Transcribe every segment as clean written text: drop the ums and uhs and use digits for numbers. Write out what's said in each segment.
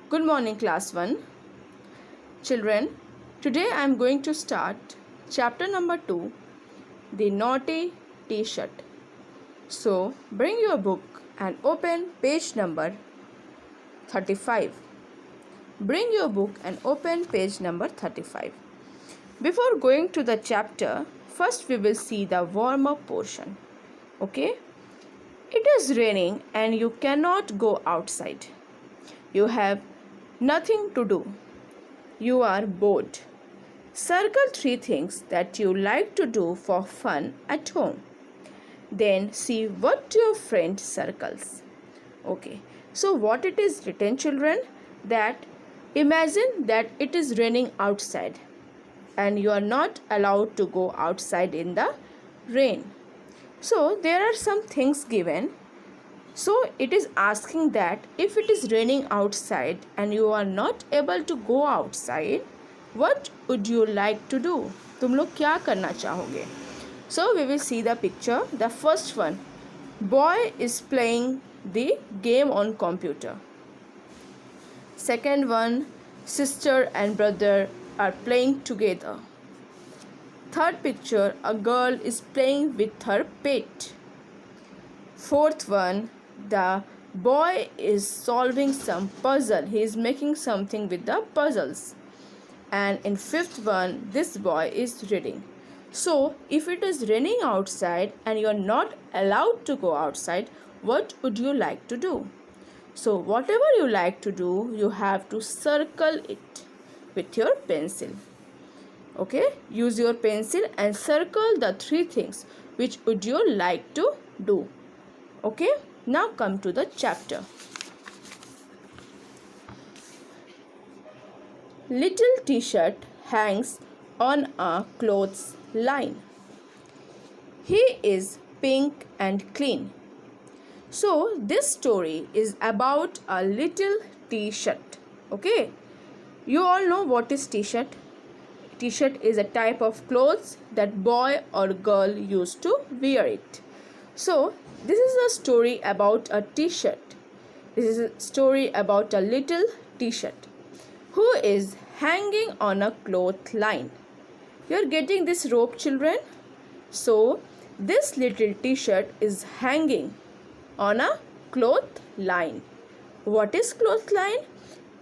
Good morning, class 1. Children, today I am going to start chapter number 2, The Naughty T-shirt. So, bring your book and open page number 35. Bring your book and open page number 35. Before going to the chapter, first we will see the warm-up portion. Okay? It is raining and you cannot go outside. You have nothing to do. You are bored. Circle 3 things that you like to do for fun at home. Then see what your friend circles. Okay, so what it is written, children, that imagine that it is raining outside and you are not allowed to go outside in the rain. So there are some things given. So it is asking that if it is raining outside and you are not able to go outside, what would you like to do? तुम लोग क्या करना चाहोगे? So we will see the picture. The first one, boy is playing the game on computer. Second one, sister and brother are playing together. Third picture, a girl is playing with her pet. Fourth one, the boy is solving some puzzle. He is making something with the puzzles. And in fifth one, this boy is reading. So, if it is raining outside and you are not allowed to go outside, what would you like to do? So, whatever you like to do, you have to circle it with your pencil. Okay, use your pencil and circle the 3 things which would you like to do. Okay, now come to the chapter. Little T-shirt hangs on a clothes line. He is pink and clean. So this story is about a little T-shirt. Okay, you all know what is T-shirt. T-shirt is a type of clothes that boy or girl used to wear it. So this is a story about a T-shirt. This is a story about a little T-shirt who is hanging on a cloth line. You are getting this rope, children? So this little T-shirt is hanging on a cloth line. What is cloth line?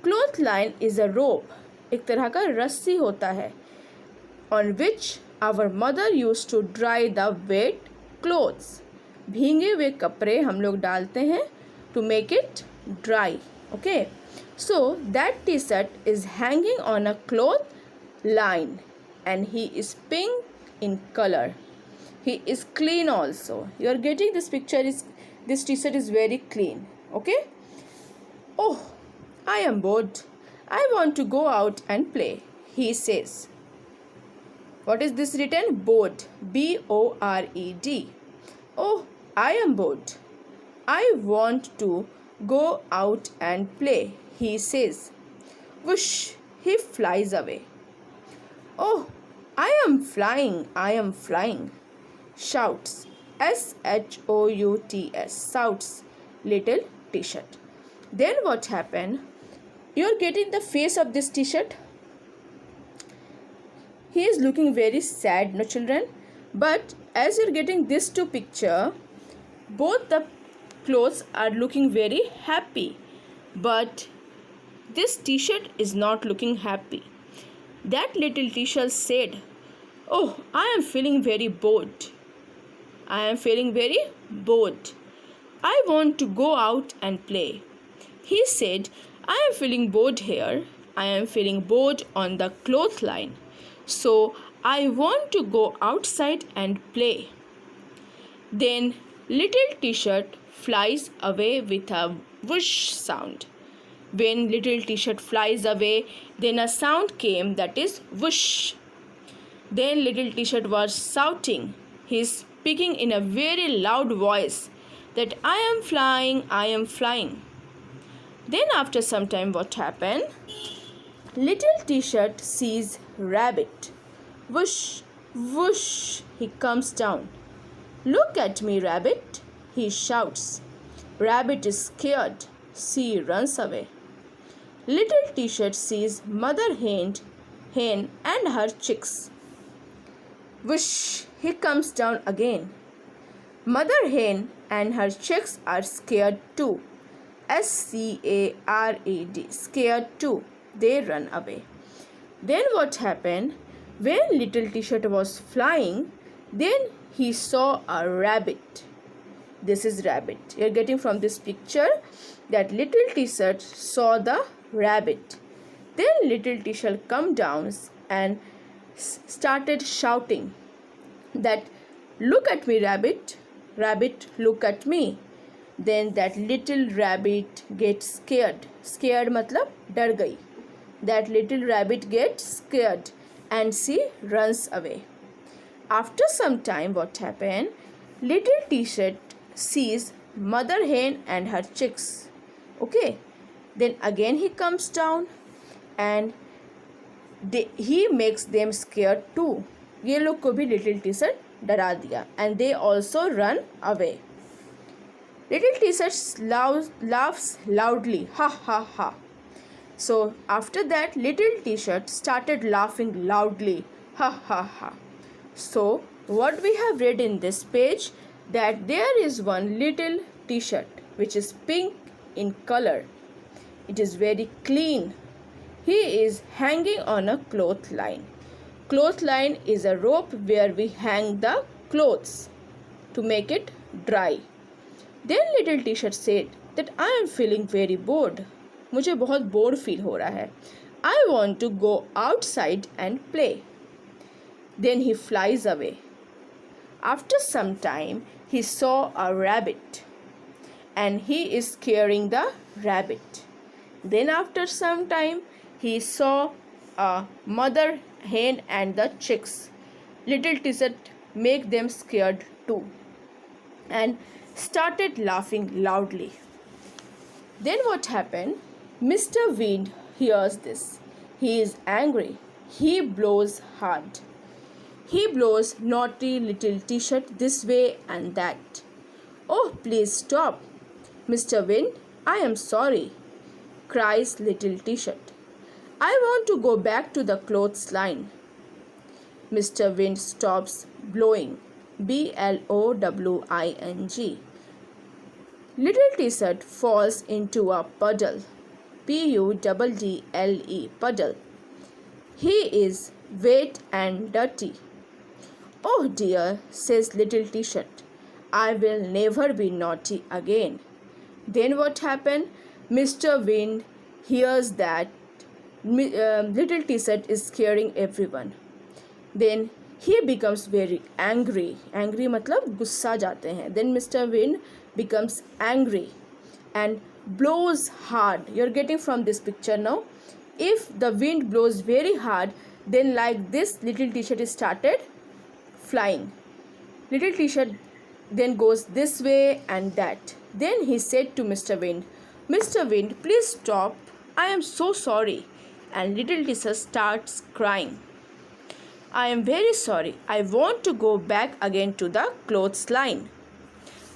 Cloth line is a rope. एक तरह का रस्सी होता है on which our mother used to dry the wet clothes. भींगे हुए कपड़े हम लोग डालते हैं to make it dry. Okay, so that T-shirt is hanging on a cloth line and he is pink in color. He is clean also. You are getting this picture. This T-shirt is very clean. Okay. Oh, I am bored. I want to go out and play, he says. What is this written? Bored. B-O-R-E-D. Oh, I am bored. I want to go out and play, he says. Whoosh, he flies away. Oh, I am flying, I am flying, shouts. S-H-O-U-T-S, shouts little T-shirt. Then what happened? You are getting the face of this T-shirt. He is looking very sad, no children? But as you are getting this 2 picture, both the clothes are looking very happy. But this T-shirt is not looking happy. That little T-shirt said, oh, I am feeling very bored. I am feeling very bored. I want to go out and play. He said, I am feeling bored here. I am feeling bored on the cloth line. So I want to go outside and play. Then little T-shirt flies away with a whoosh sound. When little T-shirt flies away, then a sound came that is whoosh. Then little T-shirt was shouting. He is speaking in a very loud voice that I am flying, I am flying. Then after some time what happened? Little T-shirt sees rabbit. Whoosh, whoosh, he comes down. Look at me, rabbit, he shouts. Rabbit is scared. She runs away. Little T-shirt sees mother hen and her chicks. Whoosh! He comes down again. Mother hen and her chicks are scared too. SCARED, scared too. They run away. Then what happened? When little T-shirt was flying, then he saw a rabbit. This is rabbit. You are getting from this picture that little T-shirt saw the rabbit. Then little T-shirt come down and started shouting that, "Look at me, rabbit. Rabbit, look at me." Then that little rabbit gets scared. Scared matlab डर गई. That little rabbit gets scared and she runs away. After some time, what happened? Little T-shirt sees mother hen and her chicks. Okay. Then again he comes down and he makes them scared too. ये लोग को भी little T-shirt डरा दिया and they also run away. Little T-shirt laughs loudly. Ha ha ha. So after that, little T-shirt started laughing loudly. Ha ha ha. So what we have read in this page, that there is one little T-shirt which is pink in color. It is very clean. He is hanging on a clothesline. Clothesline is a rope where we hang the clothes to make it dry. Then little T-shirt said that I am feeling very bored. मुझे बहुत bore feel हो रहा है. I want to go outside and play. Then he flies away. After some time, he saw a rabbit and he is scaring the rabbit. Then after some time, he saw a mother hen and the chicks. Little T-shirt make them scared too and started laughing loudly. Then what happened? Mr. Wind hears this. He is angry. He blows hard. He blows naughty little T-shirt this way and that. Oh, please stop. Mr. Wind, I am sorry, cries little T-shirt. I want to go back to the clothesline. Mr. Wind stops blowing. BLOWING. Little T-shirt falls into a puddle. PUDDLE, puddle. He is wet and dirty. Oh dear, says little T-shirt. I will never be naughty again. Then what happened? Mr. Wind hears that little T-shirt is scaring everyone. Then he becomes very angry. Angry मतलब गुस्सा जाते हैं. Then Mr. Wind becomes angry and blows hard. You're getting from this picture now. If the wind blows very hard, then like this little T-shirt is started flying. Little T-shirt then goes this way and that. Then he said to Mr. Wind, Mr. Wind, please stop. I am so sorry. And little T-shirt starts crying. I am very sorry. I want to go back again to the clothesline.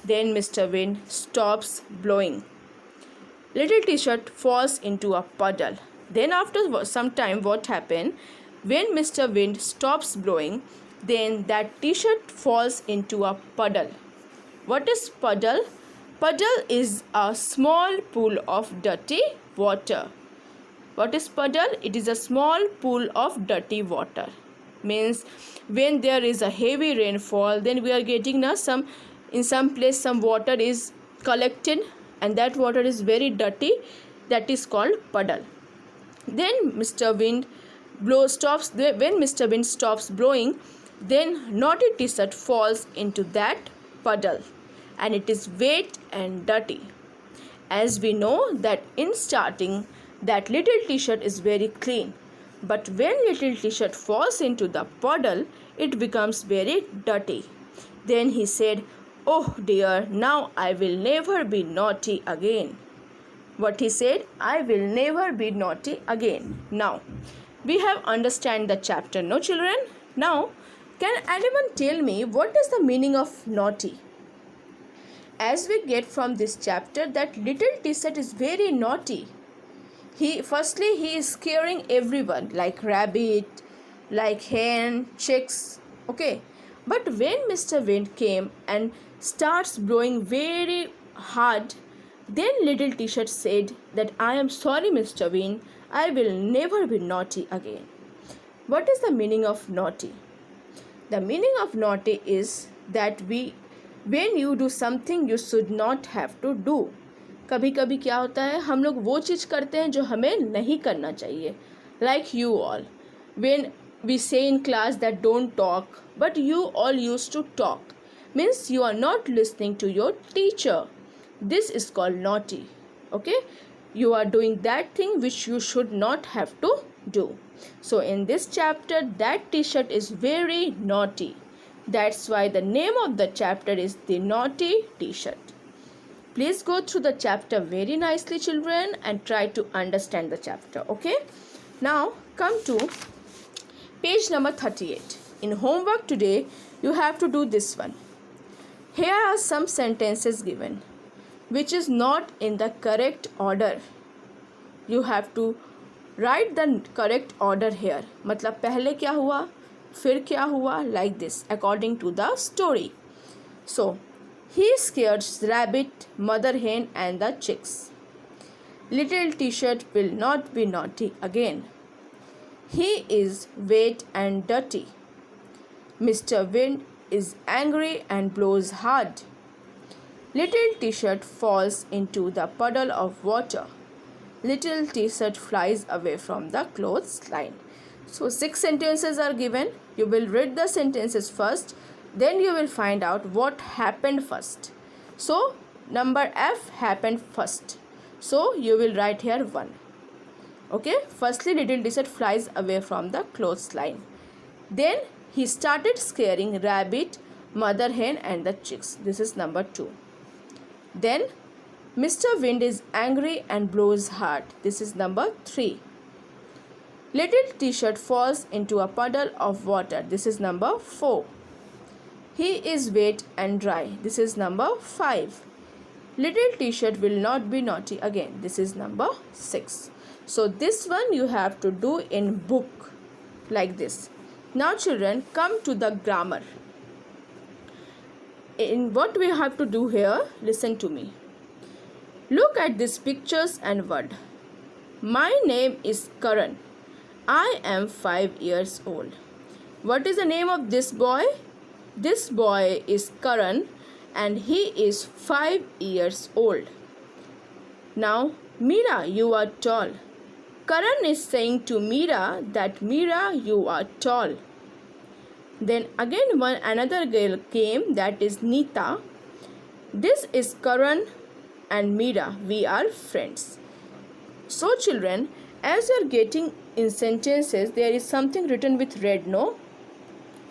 Then Mr. Wind stops blowing. Little T-shirt falls into a puddle. Then after some time, what happened? When Mr. Wind stops blowing, then that T-shirt falls into a puddle. What is puddle? Puddle is a small pool of dirty water. What is puddle? It is a small pool of dirty water. Means when there is a heavy rainfall, then we are getting in some place some water is collected and that water is very dirty. That is called puddle. Then Mr. Wind stops. When Mr. Wind stops blowing, then naughty T-shirt falls into that puddle and it is wet and dirty. As we know that in starting, that little T-shirt is very clean. But when little T-shirt falls into the puddle, it becomes very dirty. Then he said, oh dear, now I will never be naughty again. What he said? I will never be naughty again. Now, we have understand the chapter, no children? Now, can anyone tell me what is the meaning of naughty? As we get from this chapter that little T-shirt is very naughty. He is scaring everyone, like rabbit, like hen, chicks. Okay, but when Mr. Wind came and starts blowing very hard, then little T-shirt said that I am sorry, Mr. Wind, I will never be naughty again. What is the meaning of naughty? The meaning of naughty is that when you do something you should not have to do. कभी कभी क्या होता है, हम लोग वो चीज़ करते हैं जो हमें नहीं करना चाहिए. Like you all, when we say in class that don't talk, but you all used to talk, means you are not listening to your teacher. This is called naughty. Okay, you are doing that thing which you should not have to do. So in this chapter, that T-shirt is very naughty. That's why the name of the chapter is the Naughty T-shirt. Please go through the chapter very nicely, children, and try to understand the chapter. Okay, now come to page number 38. In homework today, you have to do this one. Here are some sentences given which is not in the correct order. You have to write the correct order here. मतलब पहले क्या हुआ, फिर क्या हुआ, like this, according to the story. So, he scares rabbit, mother hen and the chicks. Little T-shirt will not be naughty again. He is wet and dirty. Mr. Wind is angry and blows hard. Little T-shirt falls into the puddle of water. Little T-shirt flies away from the clothesline. So 6 sentences are given. You will read the sentences first. Then you will find out what happened first. So number F happened first. So you will write here 1. Okay. Firstly, little T-shirt flies away from the clothesline. Then he started scaring rabbit, mother hen and the chicks. This is number 2. Then Mr. Wind is angry and blows hard. This is number 3. Little T-shirt falls into a puddle of water. This is number 4. He is wet and dry. This is number 5. Little T-shirt will not be naughty again. This is number 6. So this one you have to do in book like this. Now children, come to the grammar. In what we have to do here, listen to me. Look at these pictures and word. My name is Karan. I am 5 years old. What is the name of this boy? This boy is Karan and he is 5 years old. Now, Mira, you are tall. Karan is saying to Mira that Mira, you are tall. Then again another girl came, that is Nita. This is Karan and Mira. We are friends. So children, as you are getting in sentences, there is something written with red, no?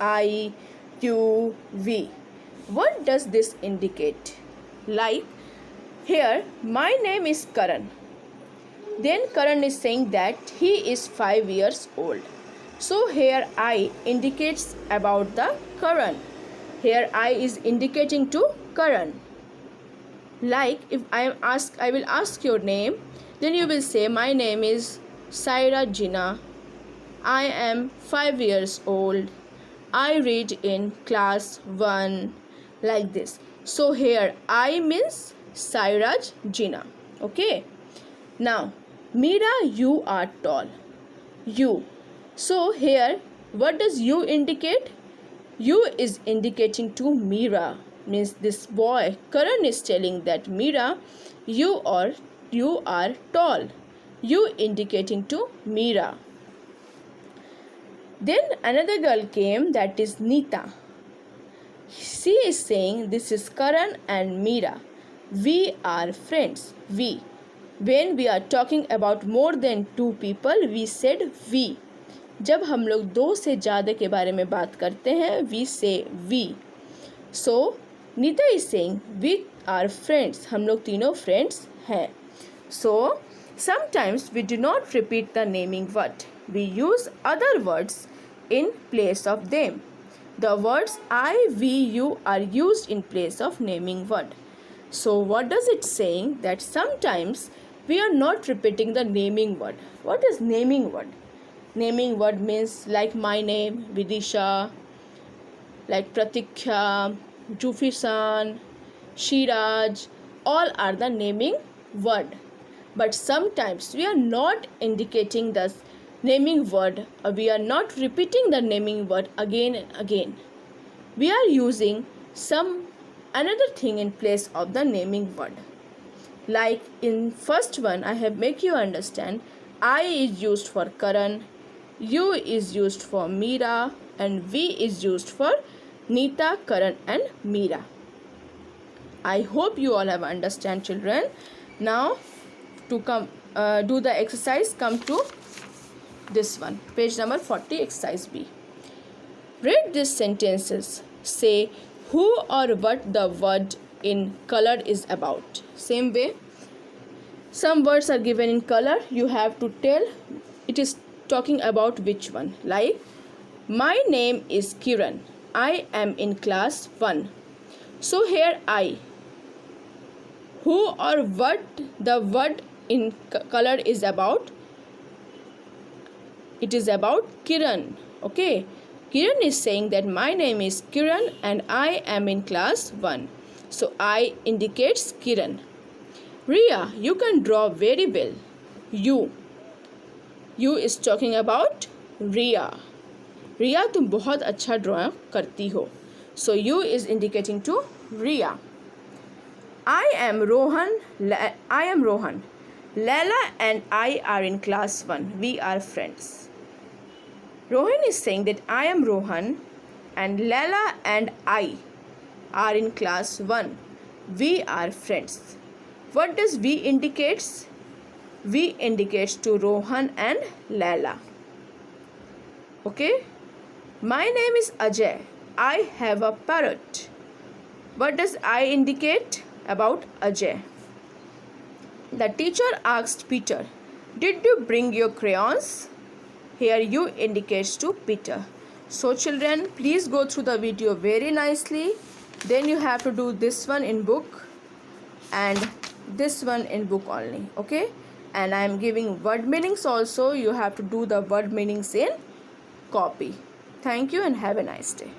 I, you, we. What does this indicate? Like here, my name is Karan. Then Karan is saying that he is 5 years old. So here I indicates about the Karan. Here I is indicating to Karan. Like if I will ask your name, then you will say my name is Saira Jina. I am 5 years old. I read in class 1, like this. So here I means Sairaj Jina. Okay. Now Mira, you are tall. You. So here what does you indicate? You is indicating to Mira. Means this boy Karan is telling that Mira, you are tall. You indicating to Mira. Then another girl came, that is Nita. She is saying this is Karan and Mira. We are friends. We. When we are talking about more than 2 people, we said we. जब हम लोग 2 से ज़्यादा के बारे में बात करते हैं, we say we. So Nita is saying we are friends. हम लोग तीनों friends हैं. So sometimes we do not repeat the naming word. We use other words in place of them. The words I, we, you are used in place of naming word. So what does it saying? That sometimes we are not repeating the naming word. What is naming word? Naming word means like my name, Vidisha, like Pratikya, Jufisan, Shiraj, all are the naming word. But sometimes we are not indicating the naming word, or we are not repeating the naming word again and again. We are using some another thing in place of the naming word. Like in first one, I have make you understand, I is used for Karan, U is used for Meera, and V is used for Neeta, Karan and Meera. I hope you all have understand, children. Now to come do the exercise, come to this one, page number 40, exercise B. Read these sentences. Say who or what the word in color is about. Same way, some words are given in color. You have to tell it is talking about which one. Like, my name is Kiran. I am in class 1. So here I. Who or what the word in color is about? It is about Kiran. Okay. Kiran is saying that my name is Kiran and I am in class 1. So I indicates Kiran. Riya, you can draw very well. You is talking about Riya. Riya, तुम बहुत अच्छा draw करती हो. So you is indicating to Riya. I am Rohan. Laila and I are in class 1. We are friends. Rohan is saying that I am Rohan and Laila and I are in class 1. We are friends. What does we indicates? We indicates to Rohan and Laila. Okay. My name is Ajay. I have a parrot. What does I indicate about Ajay? The teacher asked Peter, did you bring your crayons? Here you indicates to Peter. So children, please go through the video very nicely. Then you have to do this one in book and this one in book only. Okay. And I am giving word meanings also. You have to do the word meanings in copy. Thank you and have a nice day.